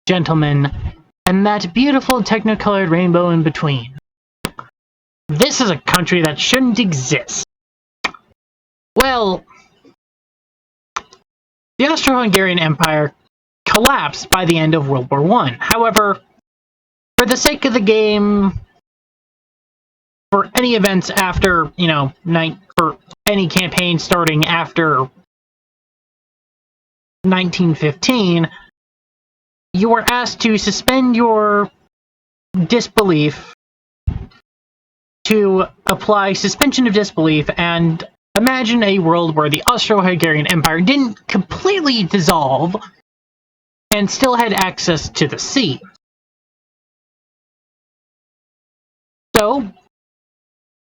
gentlemen, and that beautiful technicolored rainbow in between. This is a country that shouldn't exist. Well, the Austro-Hungarian Empire collapsed by the end of World War I. However, for the sake of the game, for any events after, for any campaign starting after 1915, you were asked to suspend your disbelief, to apply suspension of disbelief, and imagine a world where the Austro-Hungarian Empire didn't completely dissolve and still had access to the sea. So,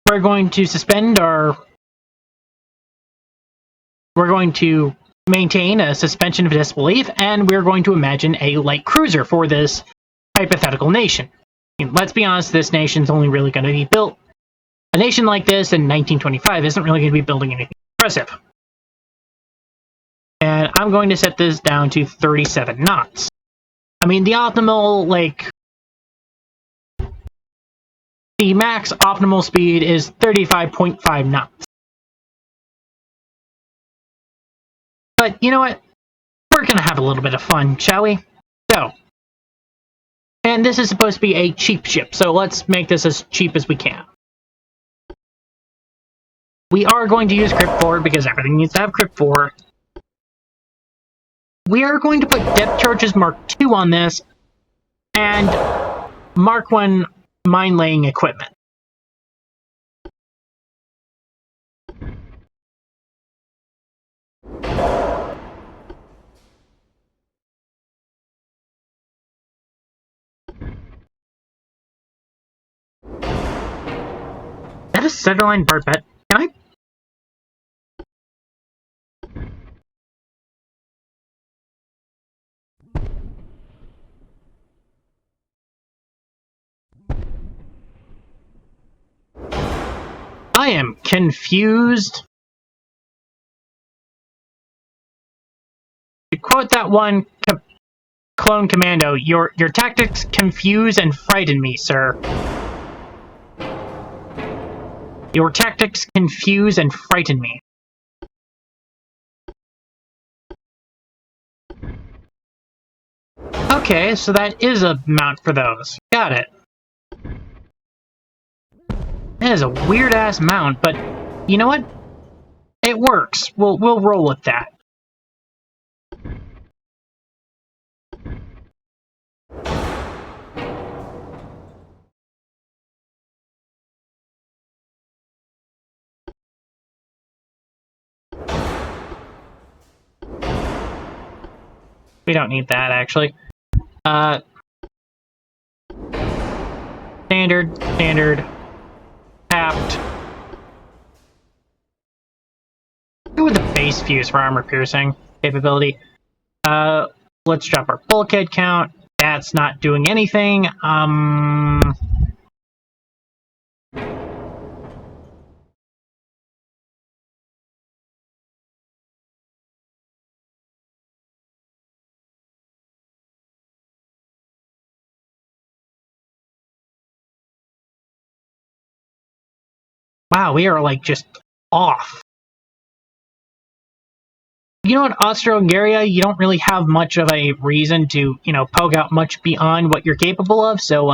we're going to maintain a suspension of disbelief, and we're going to imagine a light cruiser for this hypothetical nation. I mean, let's be honest, this nation's only really going to be built. A nation like this in 1925 isn't really going to be building anything impressive. And I'm going to set this down to 37 knots. I mean, the max optimal speed is 35.5 knots. But you know what? We're going to have a little bit of fun, shall we? So, and this is supposed to be a cheap ship, so let's make this as cheap as we can. We are going to use Crypt 4 because everything needs to have Crypt 4. We are going to put Depth Charges Mark II on this, and Mark I mine-laying equipment. Is that a centerline barbette? Can I? I am confused. To quote that one clone commando, your tactics confuse and frighten me, sir. Your tactics confuse and frighten me. Okay, so that is a mount for those. Got it. That is a weird-ass mount, but you know what? It works. We'll roll with that. We don't need that, actually. Standard. Tapped. Go with the base fuse for armor piercing capability. Let's drop our bulkhead count. That's not doing anything. Wow, we are like just off. You know what, Austro-Hungary, you don't really have much of a reason to, poke out much beyond what you're capable of, so,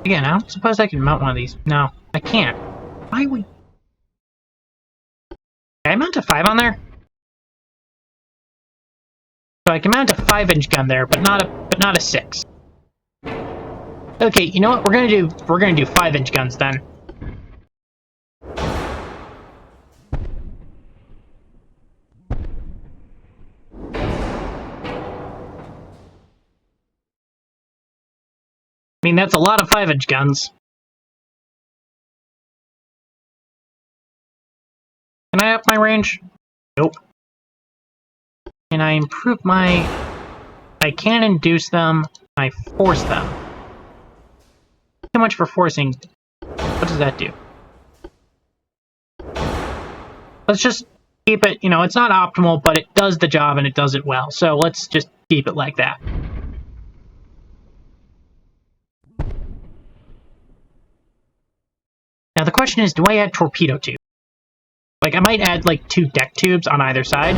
again, I don't suppose I can mount one of these. No, I can't. Why would... Can I mount a 5 on there? So I can mount a 5-inch gun there, but not a 6. Okay, you know what? We're gonna do 5-inch guns then. I mean, that's a lot of 5-inch guns. Can I up my range? Nope. Can I improve my... I can induce them, I force them. Too much for forcing. What does that do? let's just keep it, it's not optimal, but it does the job and it does it well. So let's just keep it like that. Now the question is, do I add torpedo tubes? Like, I might add, like, 2 deck tubes on either side.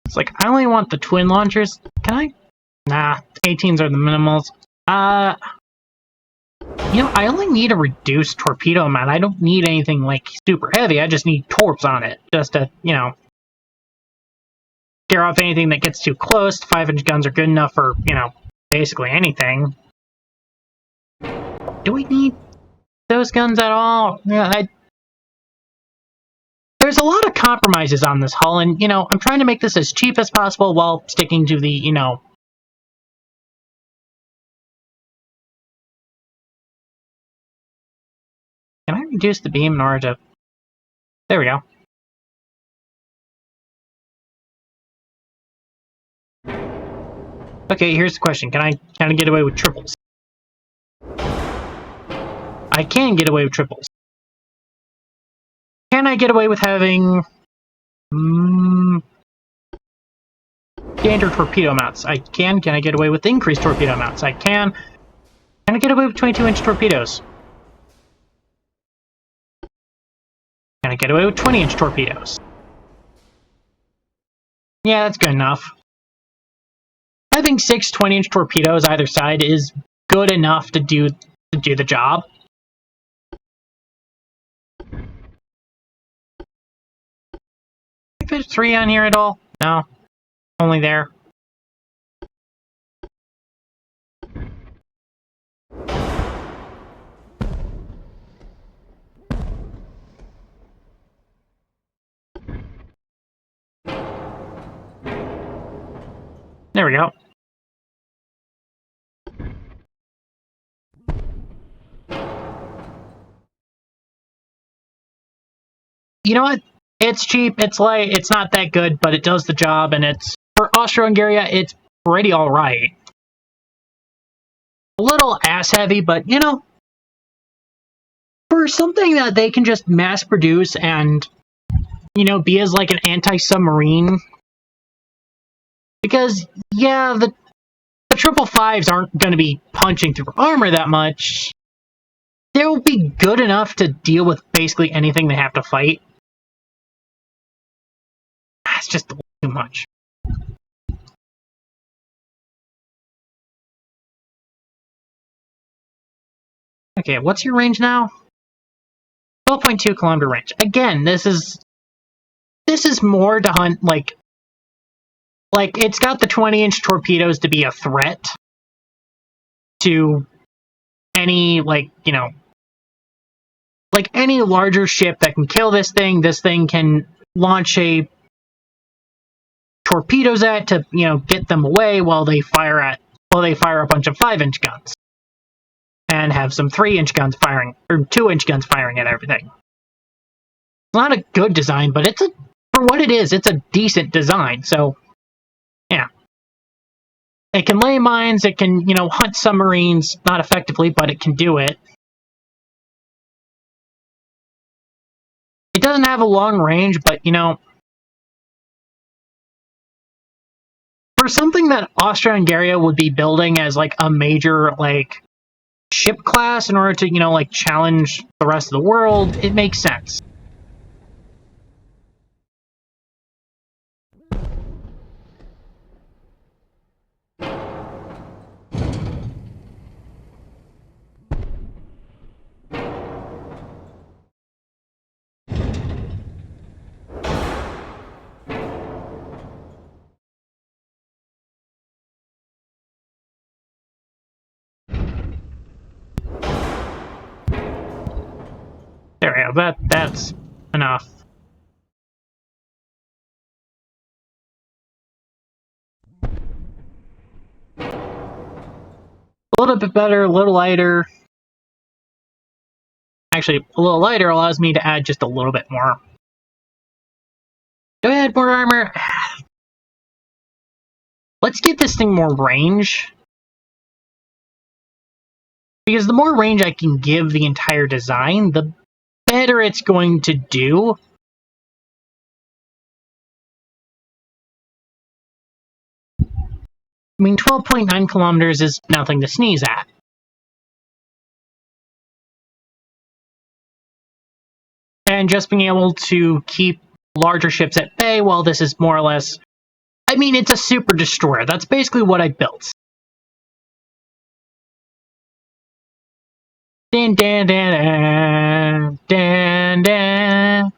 It's like, I only want the twin launchers. Can I? Nah, 18s are the minimals. I only need a reduced torpedo amount. I don't need anything, like, super heavy. I just need torps on it. Just to, scare off anything that gets too close. 5-inch guns are good enough for, basically anything. Do we need those guns at all? Yeah, there's a lot of compromises on this hull, and, I'm trying to make this as cheap as possible while sticking to the, Can I reduce the beam in order to... There we go. Okay, here's the question. Can I get away with triples? I can get away with triples. Can I get away with having... standard torpedo amounts? I can. Can I get away with increased torpedo amounts? I can. Can I get away with 22-inch torpedoes? Can I get away with 20-inch torpedoes? Yeah, that's good enough. Having 6 20-inch torpedoes either side is good enough to do the job. Fit 3 on here at all? No. Only there. There we go. You know what? It's cheap, it's light, it's not that good, but it does the job, and it's... For Austria-Hungarian, it's pretty alright. A little ass-heavy, but, for something that they can just mass-produce and, be as, like, an anti-submarine... Because, yeah, the 555s aren't going to be punching through armor that much. They'll be good enough to deal with basically anything they have to fight. That's just too much. Okay, what's your range now? 12.2 kilometer range. Again, this is more to hunt, like it's got the 20-inch torpedoes to be a threat to any, any larger ship that can kill this thing. This thing can launch torpedoes at to, get them away while they fire a bunch of 5-inch guns. And have some 3-inch guns firing, or 2-inch guns firing at everything. It's not a good design, but for what it is, it's a decent design, so... Yeah. It can lay mines, it can, hunt submarines, not effectively, but it can do it. It doesn't have a long range, but, for something that Austria-Hungarian would be building as, a major, ship class in order to, challenge the rest of the world, it makes sense. go. That's enough. A little bit better, a little lighter. Actually, a little lighter allows me to add just a little bit more. Go ahead, more armor. Let's give this thing more range. Because the more range I can give the entire design, the better it's going to do. I mean, 12.9 kilometers is nothing to sneeze at. And just being able to keep larger ships at bay while this is more or less... I mean, it's a super destroyer. That's basically what I built. Dan, dan, dan, dan, dan.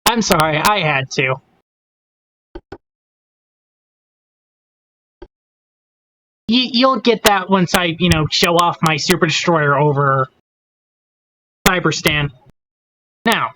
I'm sorry, I had to. You'll get that once I, show off my super destroyer over Cyberstan. Now,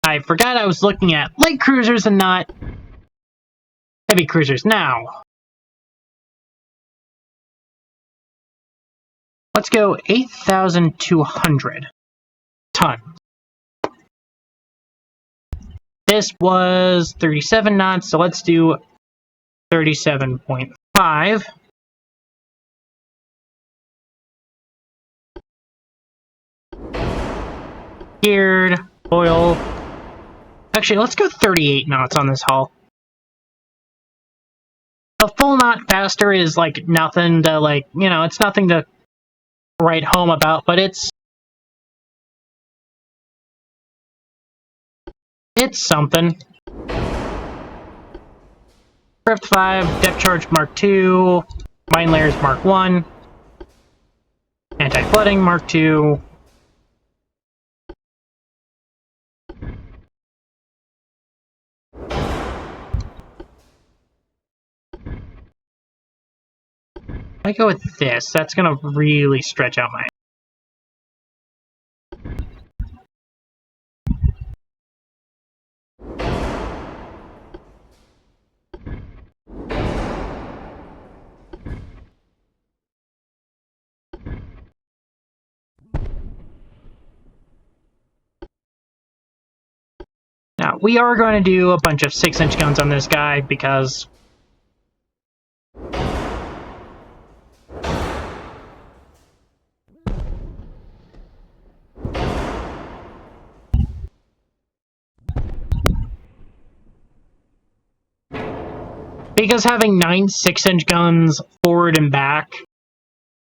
I forgot I was looking at light cruisers and not heavy cruisers. Now, let's go 8,200 tons. This was 37 knots, so let's do 37.5. Geared, oil. Actually, let's go 38 knots on this hull. A full knot faster is like nothing to it's nothing to write home about, but it's something. Craft 5, Depth Charge Mark 2, Mine Layers Mark 1, Anti-Flooding Mark 2. I go with this. That's gonna really stretch out my... Now, we are going to do a bunch of 6-inch guns on this guy because... Because having 9 6-inch guns forward and back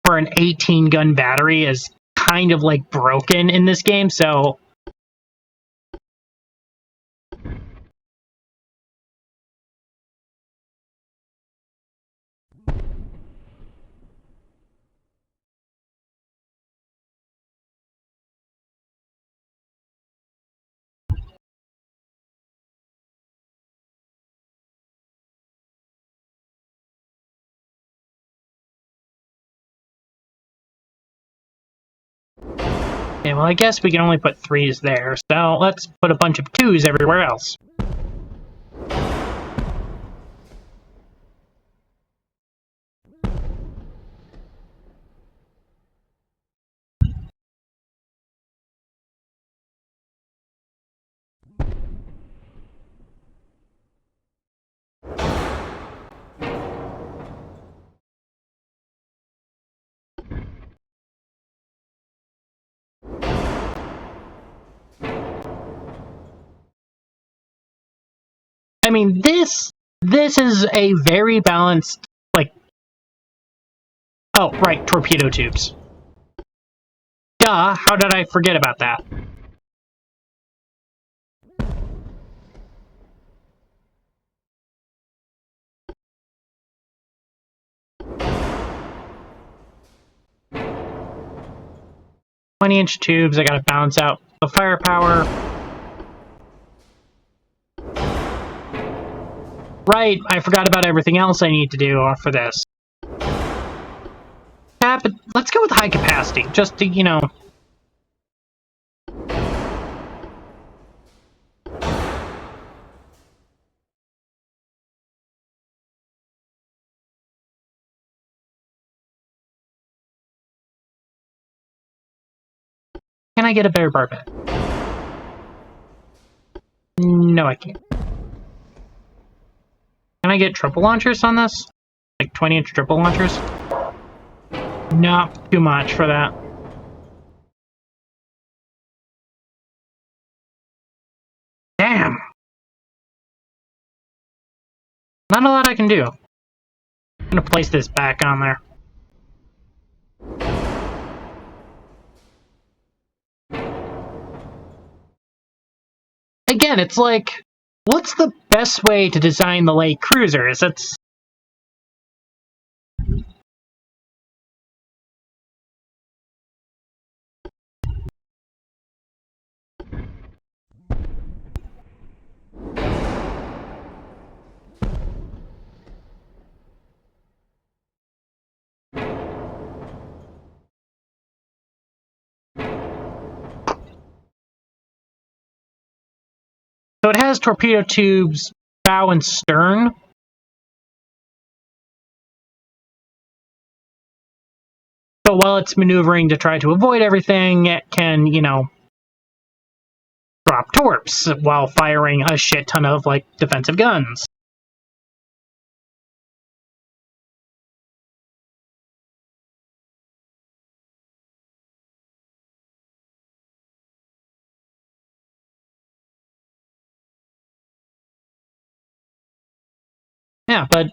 for an 18-gun battery is kind of like broken in this game, so... Okay, well, I guess we can only put 3s there, so let's put a bunch of 2s everywhere else. I mean, this is a very balanced, like... Oh, right, torpedo tubes. Duh, how did I forget about that? "20-inch tubes, I gotta balance out the firepower." Right, I forgot about everything else I need to do for this. Yeah, but let's go with high capacity, just to, you know... Can I get a better barbette? No, I can't. Can I get triple launchers on this? Like 20-inch triple launchers? Not too much for that. Damn! Not a lot I can do. I'm gonna place this back on there. Again, it's like, what's the best way to design the light cruisers? It's... So it has torpedo tubes, bow and stern. So while it's maneuvering to try to avoid everything, it can, you know, drop torps while firing a shit ton of, like, defensive guns. Yeah, but...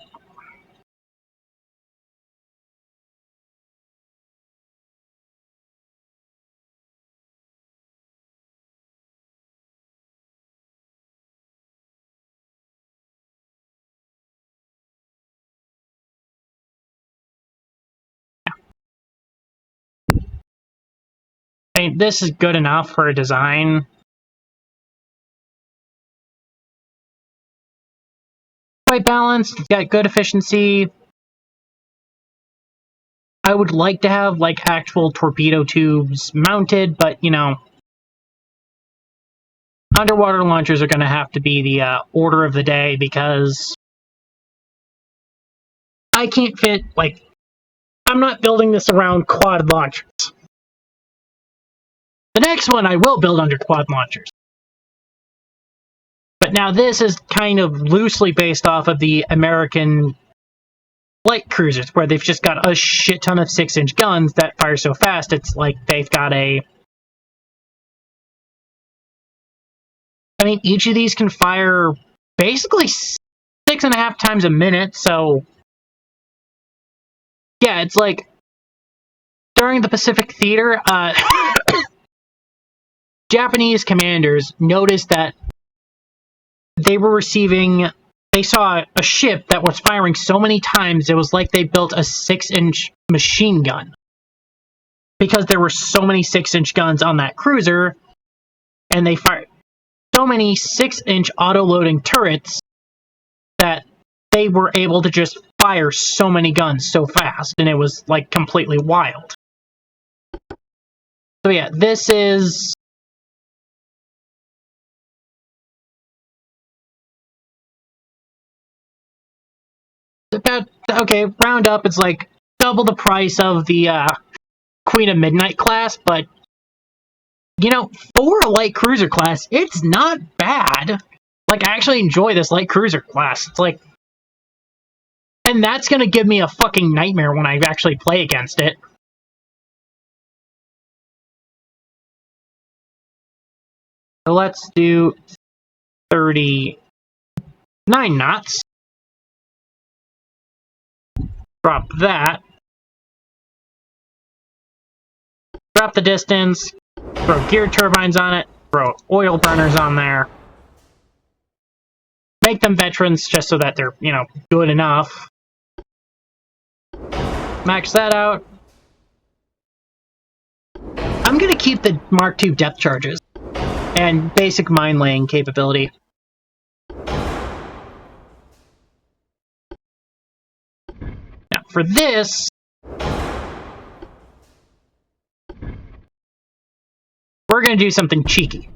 I mean, this is good enough for a design. Quite balanced, it's got good efficiency. I would like to have, like, actual torpedo tubes mounted, but, you know, underwater launchers are going to have to be the order of the day, because I can't fit, like, I'm not building this around quad launchers. The next one I will build under quad launchers. But now this is kind of loosely based off of the American light cruisers, where they've just got a shit ton of 6-inch guns that fire so fast, it's like they've got a... I mean, each of these can fire basically 6.5 times a minute, so... Yeah, it's like... During the Pacific Theater, Japanese commanders noticed that they were receiving... They saw a ship that was firing so many times, it was like they built a 6-inch machine gun. Because there were so many 6-inch guns on that cruiser, and they fired so many 6-inch auto-loading turrets that they were able to just fire so many guns so fast, and it was, like, completely wild. So yeah, this is... about, okay, round up, it's like double the price of the Queen of Midnight class, but, you know, for a light cruiser class, it's not bad. Like, I actually enjoy this light cruiser class. It's like... And that's gonna give me a fucking nightmare when I actually play against it. So let's do 39 knots. Drop that. drop the distance, throw gear turbines on it, throw oil burners on there. Make them veterans just so that they're, good enough. Max that out. I'm going to keep the Mark II depth charges and basic mine laying capability. Now, for this, we're going to do something cheeky.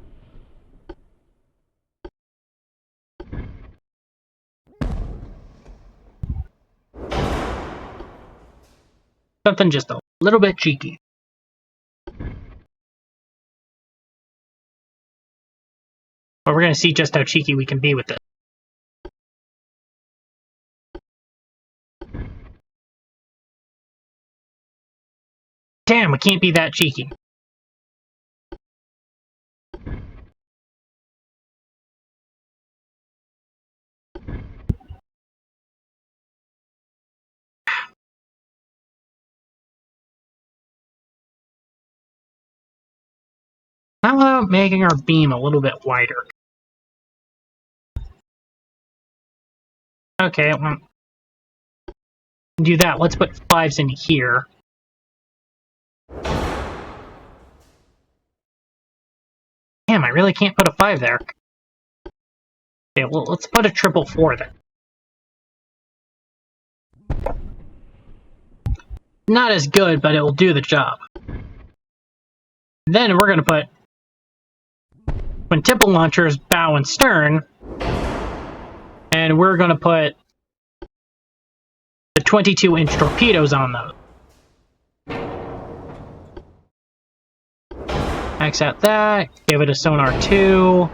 Something just a little bit cheeky. But we're going to see just how cheeky we can be with this. Damn, we can't be that cheeky. How about making our beam a little bit wider? Okay, well, do that. Let's put 5s in here. Damn, I really can't put a 5 there. Okay, well, let's put a 444 then. Not as good, but it will do the job. Then we're going to put quintuple launchers, bow and stern, and we're going to put the 22-inch torpedoes on those. Max out that, give it a sonar 2,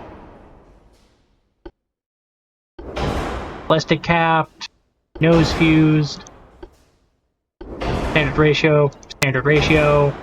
ballistic capped, nose fused, standard ratio, standard ratio.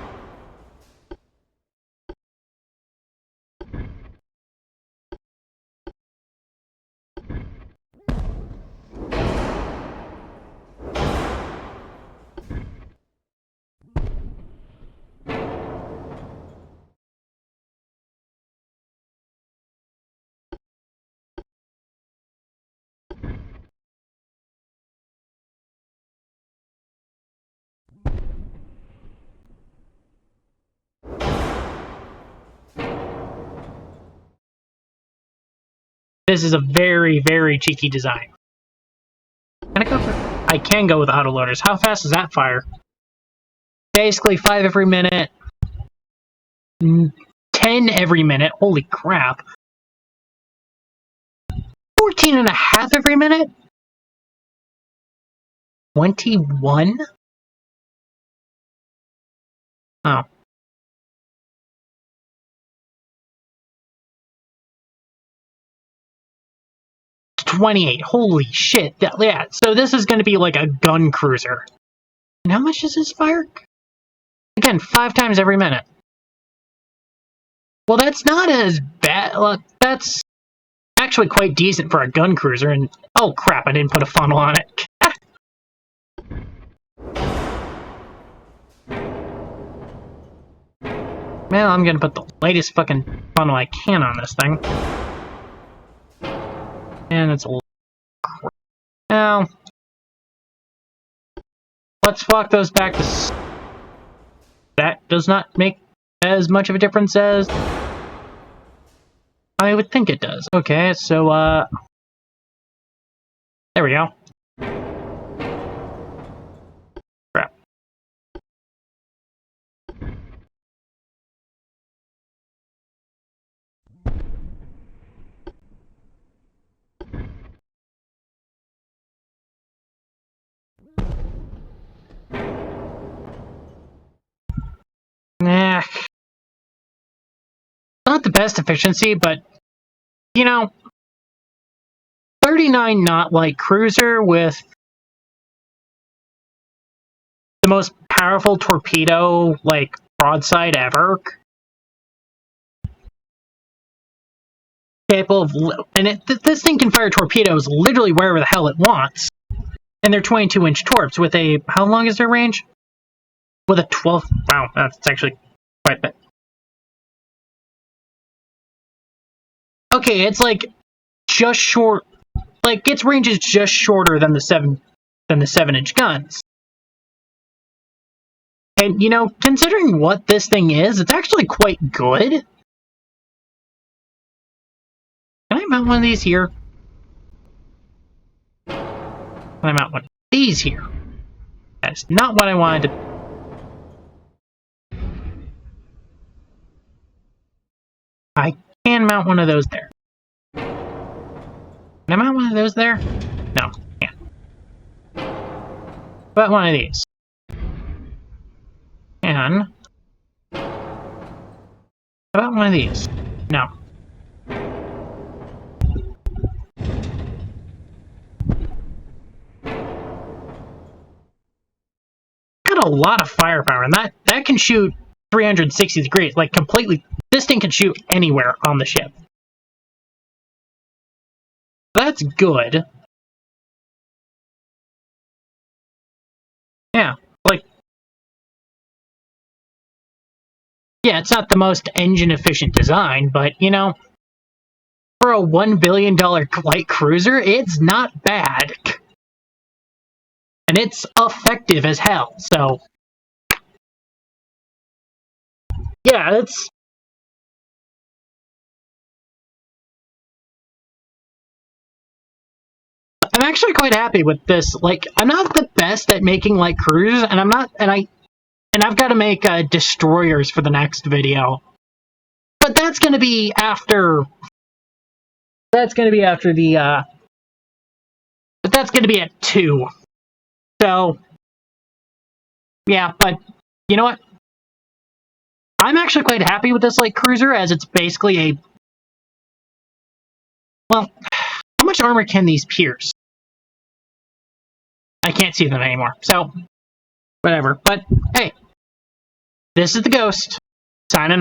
This is a very, very cheeky design. I can go with autoloaders. How fast does that fire? Basically 5 every minute. 10 every minute. Holy crap. 14.5 every minute? 21? Oh. 28. Holy shit. Yeah, so this is going to be like a gun cruiser. And how much does this fire? Again, 5 times every minute. Well, that's not as bad. Well, that's actually quite decent for a gun cruiser. And oh crap, I didn't put a funnel on it. Well, I'm going to put the latest fucking funnel I can on this thing. And it's a little crap. Now, let's walk those back to... That does not make as much of a difference as I would think it does. Okay, so, there we go. Crap. Nah. Not the best efficiency, but, 39 knot light cruiser with the most powerful torpedo, broadside ever. Capable of, and this thing can fire torpedoes literally wherever the hell it wants. And they're 22-inch torps with a, how long is their range? With a 12, wow, that's actually quite big. Okay, it's like just short. Like its range is just shorter than the 7-inch guns. And you know, considering what this thing is, it's actually quite good. Can I mount one of these here? Can I mount one of these here? That's not what I wanted to. I can mount one of those there. Can I mount one of those there? No, can't. But one of these. And how about one of these? No. Got a lot of firepower, and that can shoot 360 degrees, like completely. This thing can shoot anywhere on the ship. That's good. Yeah, like, yeah, it's not the most engine-efficient design, but, you know, for a $1 billion light cruiser, it's not bad. And it's effective as hell, so... Yeah, it's... I'm actually quite happy with this. Like, I'm not the best at making light cruisers, and I've got to make destroyers for the next video. But that's going to be after... That's going to be after the, But that's going to be at 2. So... Yeah, but... You know what? I'm actually quite happy with this light cruiser, as it's basically a... Well, how much armor can these pierce? I can't see them anymore, so... Whatever. But, hey. This is the Ghost. Signing off.